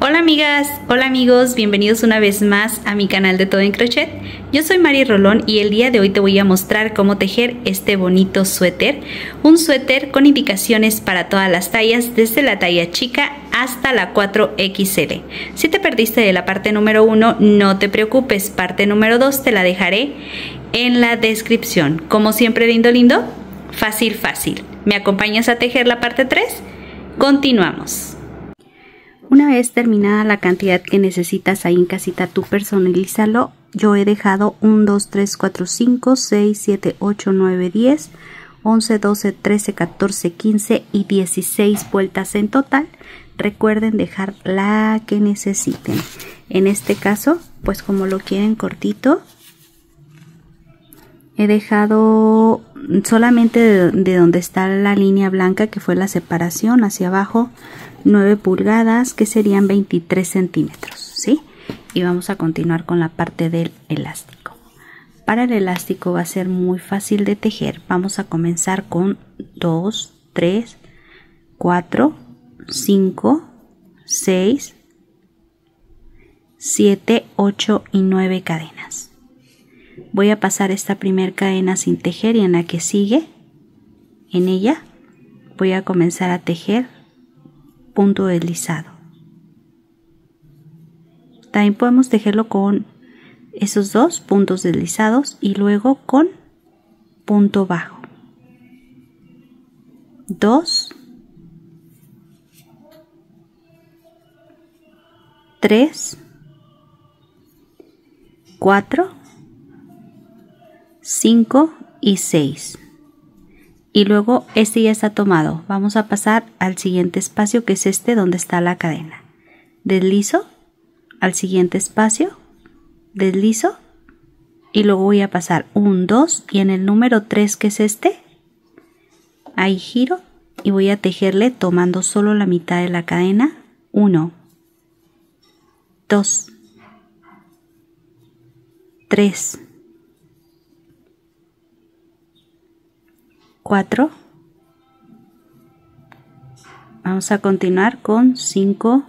Hola amigas, hola amigos, bienvenidos una vez más a mi canal de Todo en Crochet. Yo soy Mari Rolón y el día de hoy te voy a mostrar cómo tejer este bonito suéter. Un suéter con indicaciones para todas las tallas, desde la talla chica hasta la 4XL. Si te perdiste de la parte número 1, no te preocupes, parte número 2 te la dejaré en la descripción. Como siempre, lindo, fácil, fácil. ¿Me acompañas a tejer la parte 3? Continuamos. Una vez terminada la cantidad que necesitas ahí en casita, tú personalízalo. Yo he dejado 1, 2, 3, 4, 5, 6, 7, 8, 9, 10, 11, 12, 13, 14, 15 y 16 vueltas en total. Recuerden dejar la que necesiten. En este caso, pues como lo quieren cortito, he dejado solamente de donde está la línea blanca, que fue la separación, hacia abajo 9 pulgadas, que serían 23 centímetros, ¿sí? Y vamos a continuar con la parte del elástico. Para el elástico va a ser muy fácil de tejer. Vamos a comenzar con 2, 3, 4, 5, 6, 7, 8 y 9 cadenas. Voy a pasar esta primera cadena sin tejer y en la que sigue, en ella, voy a comenzar a tejer punto deslizado. También podemos tejerlo con esos dos puntos deslizados y luego con punto bajo. 2, 3, 4, 5 y 6. Y luego este ya está tomado. Vamos a pasar al siguiente espacio, que es este donde está la cadena. Deslizo al siguiente espacio, deslizo y luego voy a pasar 1, 2 y en el número 3, que es este, ahí giro y voy a tejerle tomando solo la mitad de la cadena. 1, 2, 3, 4, vamos a continuar con 5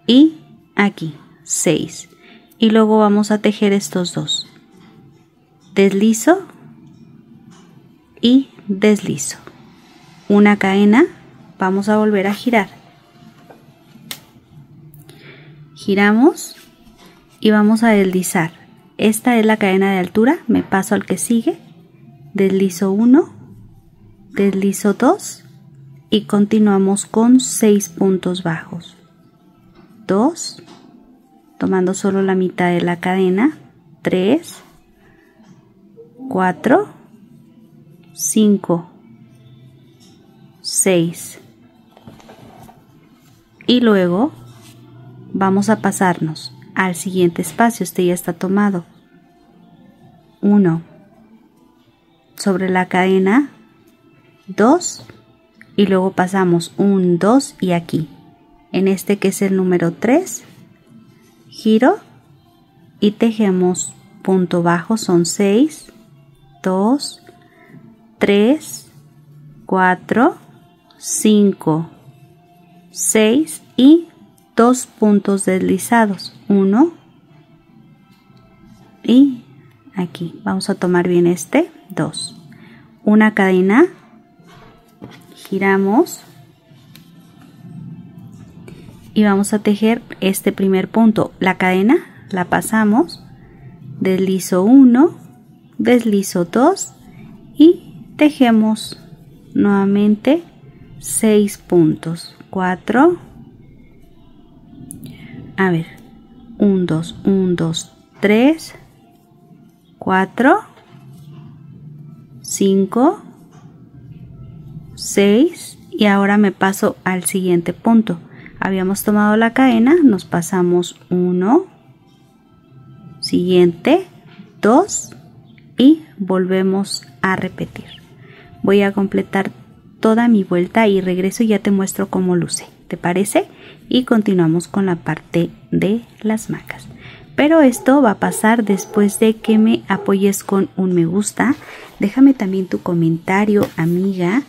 y aquí 6 y luego vamos a tejer estos dos, deslizo y deslizo, una cadena, vamos a volver a girar, giramos y vamos a deslizar. Esta es la cadena de altura, me paso al que sigue, deslizo 1, deslizo 2 y continuamos con 6 puntos bajos. 2, tomando solo la mitad de la cadena, 3, 4, 5, 6 y luego vamos a pasarnos al siguiente espacio. Este ya está tomado. 1, sobre la cadena 2 y luego pasamos 1, 2 y aquí en este que es el número 3 giro y tejemos punto bajo. Son 6, 2, 3, 4, 5, 6 y 2 puntos deslizados, 1 y aquí vamos a tomar bien este 2, una cadena, giramos y vamos a tejer este primer punto. La cadena la pasamos, deslizo 1, deslizo 2 y tejemos nuevamente 6 puntos. 4, a ver, 1, 2, 1, 2, 3, 4, 5, 6 y ahora me paso al siguiente punto. Habíamos tomado la cadena, nos pasamos 1, siguiente, 2 y volvemos a repetir. Voy a completar toda mi vuelta y regreso y ya te muestro cómo luce, ¿te parece? Y continuamos con la parte de las mangas. Pero esto va a pasar después de que me apoyes con un me gusta. Déjame también tu comentario, amiga,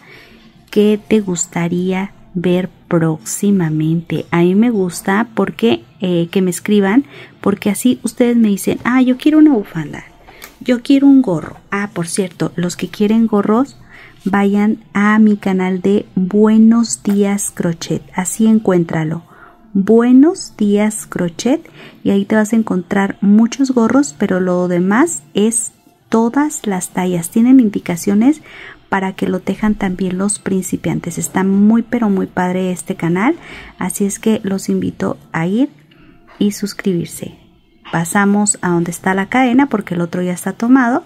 qué te gustaría ver próximamente. A mí me gusta porque que me escriban, porque así ustedes me dicen, ah, yo quiero una bufanda, yo quiero un gorro. Ah, por cierto, los que quieren gorros, vayan a mi canal de Buenos Días Crochet, así encuéntralo, Buenos Días Crochet, y ahí te vas a encontrar muchos gorros, pero lo demás es todas las tallas. Tienen indicaciones para que lo tejan también los principiantes. Está muy pero muy padre este canal, así es que los invito a ir y suscribirse. Pasamos a donde está la cadena porque el otro ya está tomado,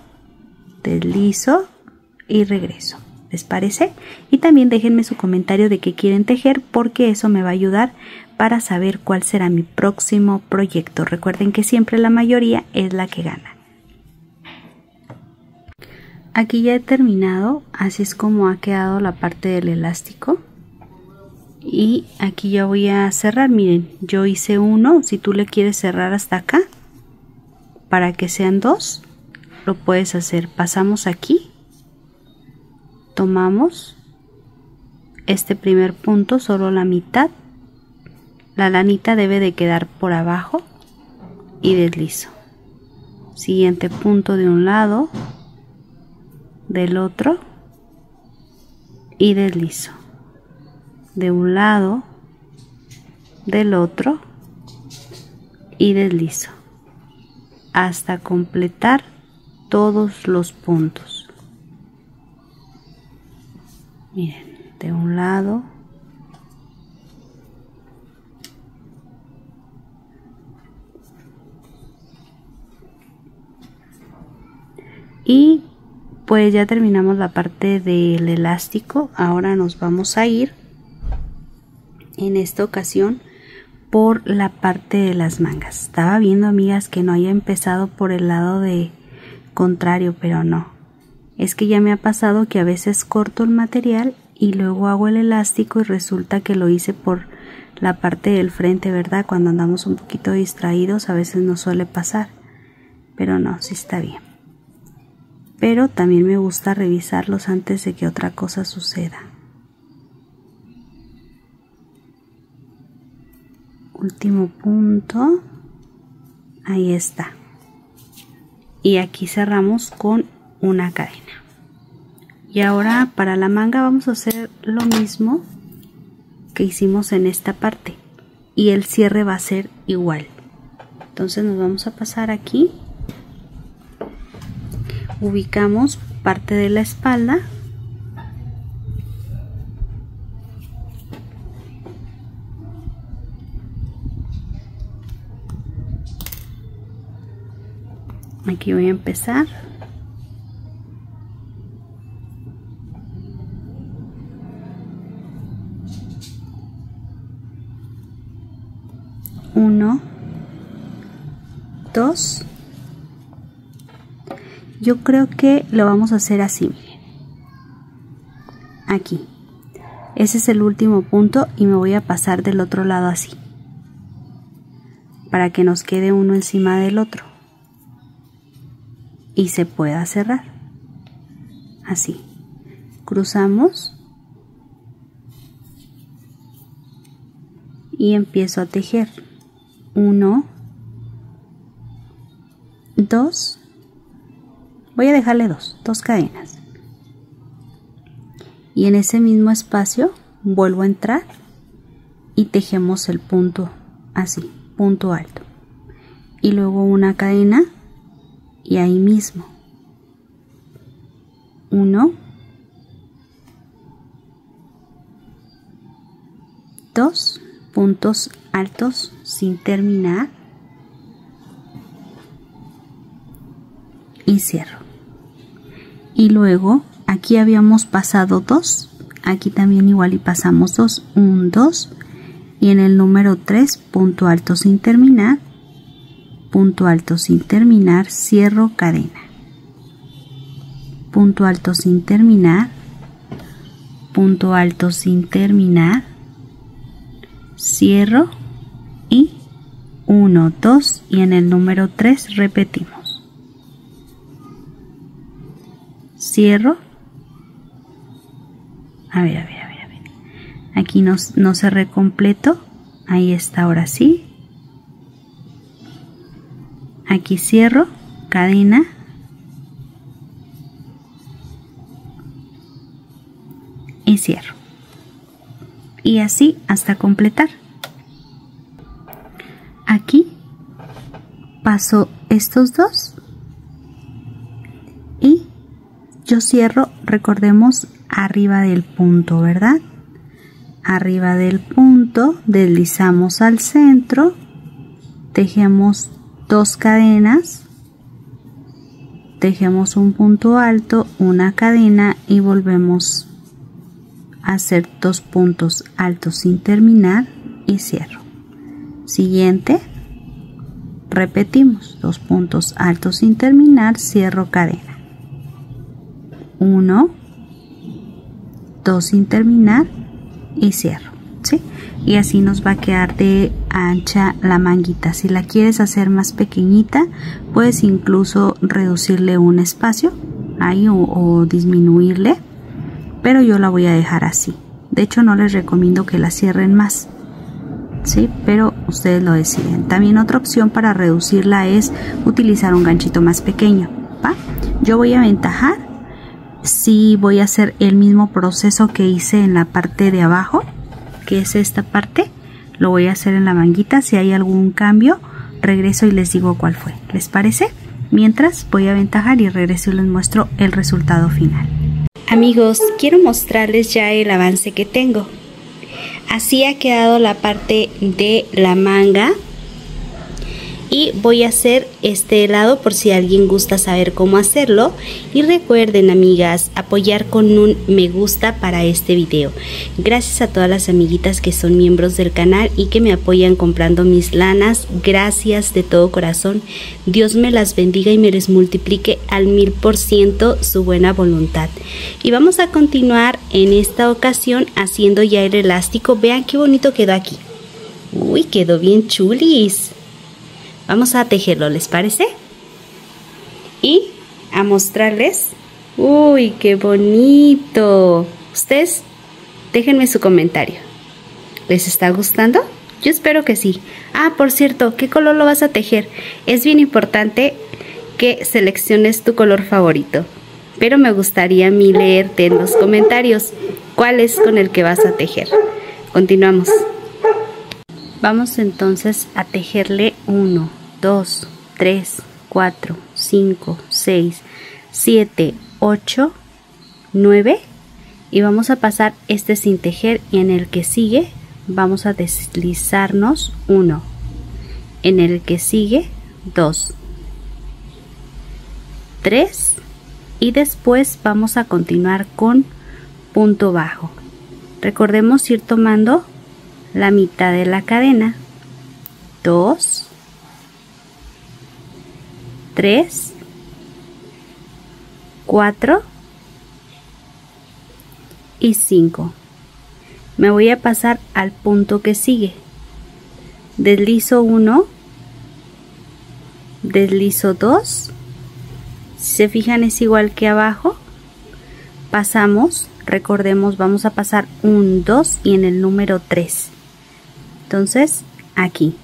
deslizo y regreso. ¿Les parece? Y también déjenme su comentario de qué quieren tejer, porque eso me va a ayudar para saber cuál será mi próximo proyecto. Recuerden que siempre la mayoría es la que gana. Aquí ya he terminado, así es como ha quedado la parte del elástico. Y aquí ya voy a cerrar. Miren, yo hice uno. Si tú le quieres cerrar hasta acá para que sean dos, lo puedes hacer. Pasamos aquí, tomamos este primer punto, solo la mitad. La lanita debe de quedar por abajo y deslizo. Siguiente punto de un lado, del otro y deslizo, de un lado, del otro y deslizo hasta completar todos los puntos. Miren, de un lado, y pues ya terminamos la parte del elástico. Ahora nos vamos a ir en esta ocasión por la parte de las mangas. Estaba viendo, amigas, que no haya empezado por el lado de contrario, pero no. Es que ya me ha pasado que a veces corto el material y luego hago el elástico y resulta que lo hice por la parte del frente, ¿verdad? Cuando andamos un poquito distraídos a veces nos suele pasar, pero no, sí está bien. Pero también me gusta revisarlos antes de que otra cosa suceda. Último punto, ahí está. Y aquí cerramos con una cadena. Y ahora para la manga vamos a hacer lo mismo que hicimos en esta parte. Y el cierre va a ser igual. Entonces nos vamos a pasar aquí. Ubicamos parte de la espalda, aquí voy a empezar, uno, dos. Yo creo que lo vamos a hacer así, miren. Aquí. Ese es el último punto y me voy a pasar del otro lado así. Para que nos quede uno encima del otro. Y se pueda cerrar. Así. Cruzamos. Y empiezo a tejer. 1, 2. Voy a dejarle dos cadenas. Y en ese mismo espacio vuelvo a entrar y tejemos el punto así, punto alto. Y luego una cadena y ahí mismo. 1, 2 puntos altos sin terminar y cierro. Y luego aquí habíamos pasado 2, aquí también igual y pasamos 2, 1, 2, y en el número 3 punto alto sin terminar, punto alto sin terminar, cierro cadena, punto alto sin terminar, punto alto sin terminar, cierro y 1, 2, y en el número 3 repetimos. Cierro. A ver. Aquí aquí no cerré completo, ahí está, ahora sí. Aquí cierro, cadena, y cierro, y así hasta completar. Aquí paso estos dos y yo cierro, recordemos, arriba del punto, ¿verdad? Arriba del punto deslizamos al centro, tejemos 2 cadenas, tejemos un punto alto, una cadena y volvemos a hacer 2 puntos altos sin terminar y cierro. Siguiente, repetimos 2 puntos altos sin terminar, cierro cadena, 1, 2 sin terminar y cierro, ¿sí? Y así nos va a quedar de ancha la manguita. Si la quieres hacer más pequeñita, puedes incluso reducirle un espacio ahí o disminuirle, pero yo la voy a dejar así. De hecho, no les recomiendo que la cierren más, ¿sí? Pero ustedes lo deciden. También otra opción para reducirla es utilizar un ganchito más pequeño, ¿va? Yo voy a aventajar. Sí, voy a hacer el mismo proceso que hice en la parte de abajo, que es esta parte. Lo voy a hacer en la manguita. Si hay algún cambio, regreso y les digo cuál fue. ¿Les parece? Mientras voy a aventajar y regreso y les muestro el resultado final. Amigos, quiero mostrarles ya el avance que tengo. Así ha quedado la parte de la manga. Y voy a hacer este lado por si alguien gusta saber cómo hacerlo. Y recuerden, amigas, apoyar con un me gusta para este video. Gracias a todas las amiguitas que son miembros del canal y que me apoyan comprando mis lanas. Gracias de todo corazón. Dios me las bendiga y me les multiplique al 1000% su buena voluntad. Y vamos a continuar en esta ocasión haciendo ya el elástico. Vean qué bonito quedó aquí. Uy, quedó bien chulis. Vamos a tejerlo, ¿les parece? Y a mostrarles. ¡Uy, qué bonito! Ustedes, déjenme su comentario. ¿Les está gustando? Yo espero que sí. Ah, por cierto, ¿qué color lo vas a tejer? Es bien importante que selecciones tu color favorito. Pero me gustaría a mí leerte en los comentarios cuál es con el que vas a tejer. Continuamos. Vamos entonces a tejerle 1, 2, 3, 4, 5, 6, 7, 8, 9 y vamos a pasar este sin tejer y en el que sigue vamos a deslizarnos 1, en el que sigue 2, 3 y después vamos a continuar con punto bajo. Recordemos ir tomando la mitad de la cadena, 2, 3, 4 y 5. Me voy a pasar al punto que sigue. Deslizo 1, deslizo 2. Si se fijan es igual que abajo. Pasamos, recordemos, vamos a pasar 1, 2 y en el número 3. Entonces aquí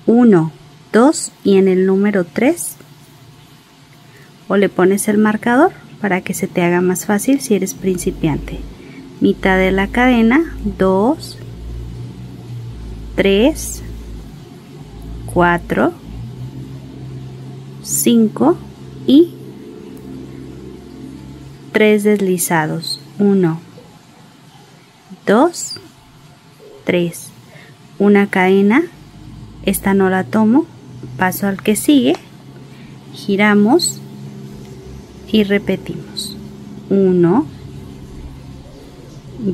1, 2 y en el número 3 o le pones el marcador para que se te haga más fácil si eres principiante. Mitad de la cadena, 2, 3, 4, 5 y 3 deslizados. 1, 2, 3. Una cadena, esta no la tomo, paso al que sigue, giramos y repetimos. 1,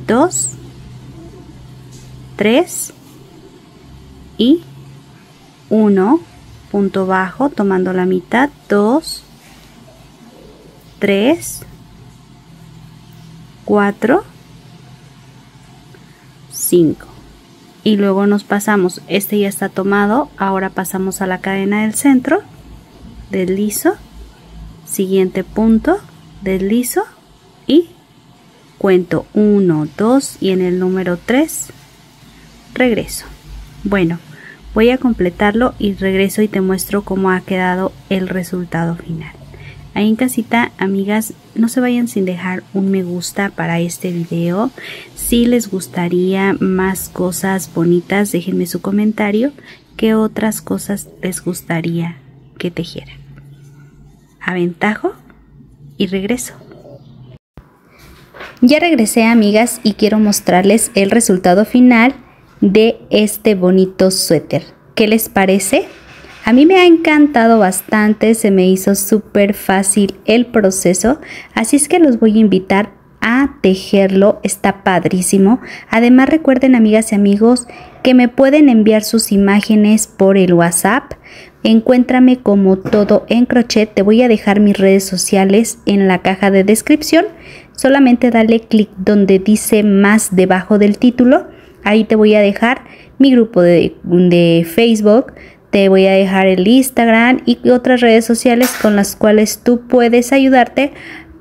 2, 3 y 1, punto bajo tomando la mitad, 2, 3, 4, 5 y luego nos pasamos, este ya está tomado, ahora pasamos a la cadena del centro, deslizo, siguiente punto, deslizo y cuento 1, 2 y en el número 3 regreso. Bueno, voy a completarlo y regreso y te muestro cómo ha quedado el resultado final. Ahí en casita, amigas, no se vayan sin dejar un me gusta para este video. Si les gustaría más cosas bonitas, déjenme su comentario. ¿Qué otras cosas les gustaría que tejiera? Aventajo y regreso. Ya regresé, amigas, y quiero mostrarles el resultado final de este bonito suéter. ¿Qué les parece? A mí me ha encantado bastante, se me hizo súper fácil el proceso, así es que los voy a invitar a tejerlo, está padrísimo. Además recuerden, amigas y amigos, que me pueden enviar sus imágenes por el WhatsApp. Encuéntrame como Todo en Crochet, te voy a dejar mis redes sociales en la caja de descripción. Solamente dale clic donde dice más debajo del título, ahí te voy a dejar mi grupo de Facebook. Te voy a dejar el Instagram y otras redes sociales con las cuales tú puedes ayudarte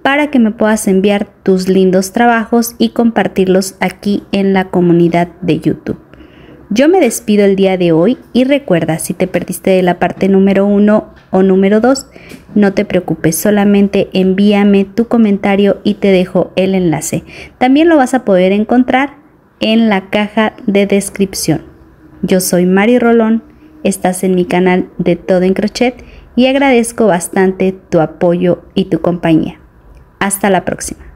para que me puedas enviar tus lindos trabajos y compartirlos aquí en la comunidad de YouTube. Yo me despido el día de hoy y recuerda, si te perdiste de la parte número 1 o número 2, no te preocupes, solamente envíame tu comentario y te dejo el enlace. También lo vas a poder encontrar en la caja de descripción. Yo soy Mari Rolón. Estás en mi canal de Todo en Crochet y agradezco bastante tu apoyo y tu compañía. Hasta la próxima.